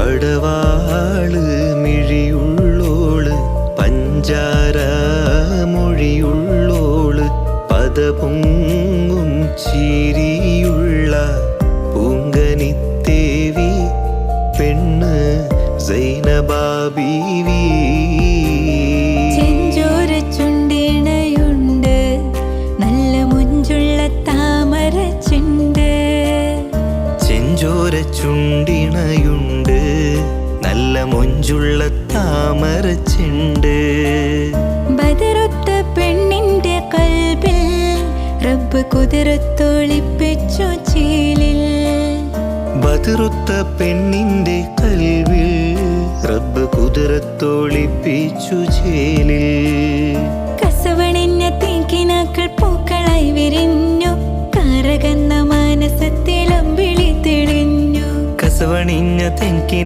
പടവാള് മിഴിയുള്ളോള് പഞ്ചാര മൊഴിയുള്ളോള് പദപൊങ്ങും ചിരിയുള്ള പൂങ്കനിത്തേവി പെണ്ണ് സൈനബാ ബീവി. ചെഞ്ചോര ചുണ്ടിണയുണ്ട് നല്ല മുഞ്ചുള്ള താമര ചുണ്ട്. ചെഞ്ചോര ചുണ്ടിണയുണ്ട് നല്ല മൊഞ്ചുള്ള താമര ചെണ്ട്. ബദറുത്ത പെണ്ണിന്റെ കൽബിൽ റബ്ബ് കുതിരത്തൊളിപ്പിച്ചു ചേലിൽ. ബദറുത്ത പെണ്ണിന്റെ കൽവിൽ റബ്ബ് കുതിരത്തൊളിപ്പിച്ചു ചേലിൽ. കസവണിഞ്ഞ തേക്കിനാക്കൾ പൂക്കളായി വിരിഞ്ഞു കറകന്ന മാനസത്തിലമ്പിളി തെളിഞ്ഞു. കസവണിഞ്ഞ തെങ്കി